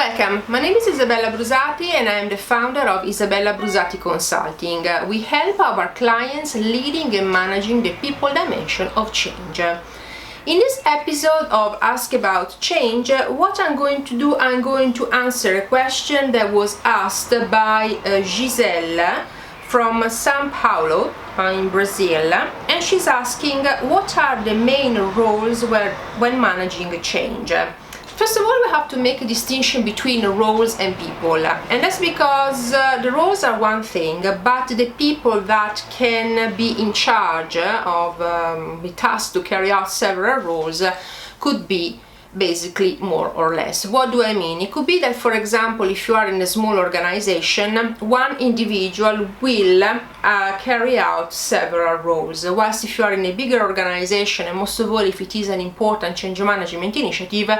Welcome, my name is Isabella Brusati and I am the founder of Isabella Brusati Consulting. We help our clients leading and managing the people dimension of change. In this episode of Ask About Change, what I'm going to do, I'm going to answer a question that was asked by Giselle from São Paulo in Brazil, and she's asking what are the main roles when managing a change. First of all, we have to make a distinction between roles and people, and that's because the roles are one thing, but the people that can be in charge of the task to carry out several roles could be basically more or less. What do I mean? It could be that, for example, if you are in a small organization, one individual will carry out several roles, whilst if you are in a bigger organization, and most of all if it is an important change management initiative,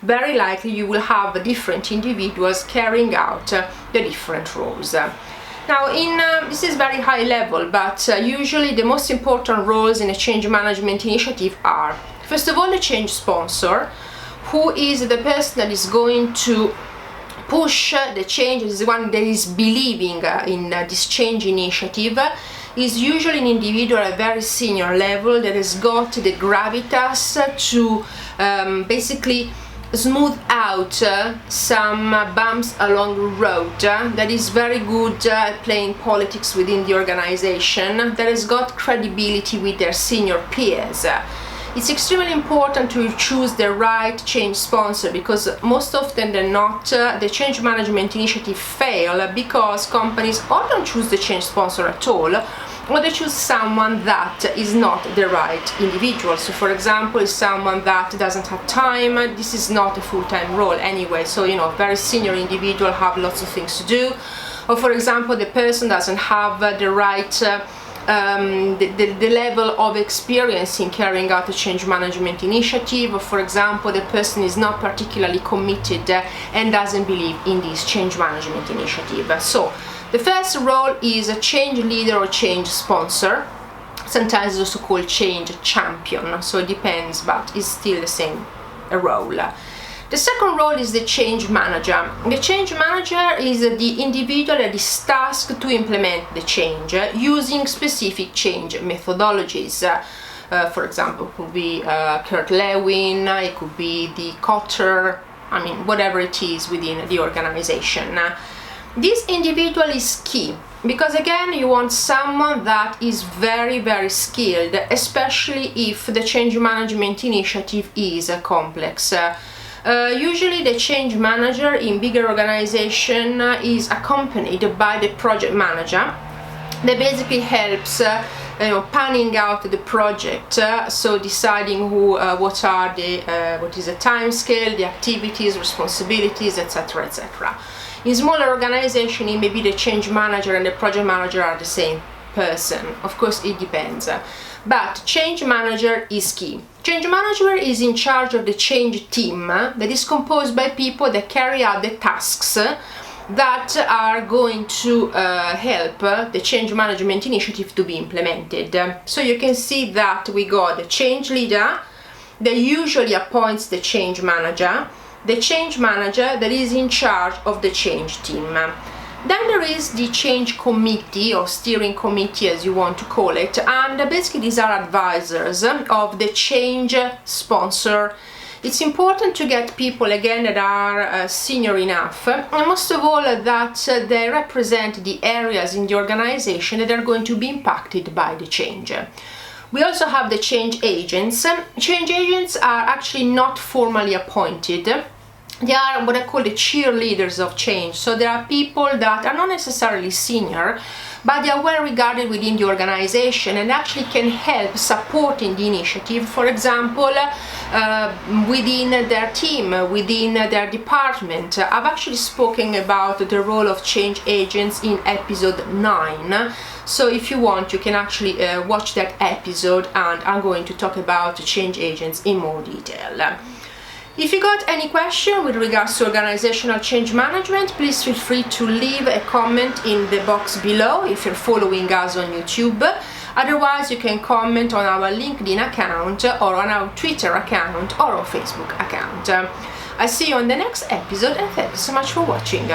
very likely you will have different individuals carrying out the different roles. Now, this is very high level, but usually the most important roles in a change management initiative are, first of all, the change sponsor, who is the person that is going to push the change, is the one that is believing in this change initiative, is usually an individual at a very senior level that has got the gravitas to basically smooth out some bumps along the road, that is very good at playing politics within the organization, that has got credibility with their senior peers. It's extremely important to choose the right change sponsor, because most often than not the change management initiative fail because companies or don't choose the change sponsor at all, or they choose someone that is not the right individual. So for example, if someone that doesn't have time, this is not a full-time role anyway, so very senior individual have lots of things to do. Or for example, the person doesn't have the right the level of experience in carrying out a change management initiative, or for example, the person is not particularly committed and doesn't believe in this change management initiative. So the first role is a change leader or change sponsor, sometimes also called change champion, so it depends, but it's still the same role. The second role is the change manager. The change manager is the individual that is tasked to implement the change using specific change methodologies. For example, it could be Kurt Lewin, it could be the Kotter, whatever it is within the organization. This individual is key because, again, you want someone that is very, very skilled, especially if the change management initiative is complex. Usually the change manager in bigger organization is accompanied by the project manager that basically helps planning out the project, so deciding what is the time scale, the activities, responsibilities, etc., etc. In smaller organization, it may be the change manager and the project manager are the same person. Of course, it depends. But change manager is key. Change manager is in charge of the change team that is composed by people that carry out the tasks that are going to help the change management initiative to be implemented. So you can see that we got the change leader that usually appoints the change manager, the change manager that is in charge of the change team. Then there is the change committee or steering committee, as you want to call it, and basically these are advisors of the change sponsor. It's important to get people, again, that are senior enough, and most of all that they represent the areas in the organization that are going to be impacted by the change. We also have the change agents. Change agents are actually not formally appointed. They are what I call the cheerleaders of change. So there are people that are not necessarily senior, but they are well regarded within the organization and actually can help supporting the initiative, for example, within their team, within their department. I've actually spoken about the role of change agents in episode 9. So if you want, you can actually watch that episode, and I'm going to talk about change agents in more detail. If you got any question with regards to organizational change management, please feel free to leave a comment in the box below if you're following us on YouTube. Otherwise, you can comment on our LinkedIn account or on our Twitter account or our Facebook account. I'll see you on the next episode, and thank you so much for watching.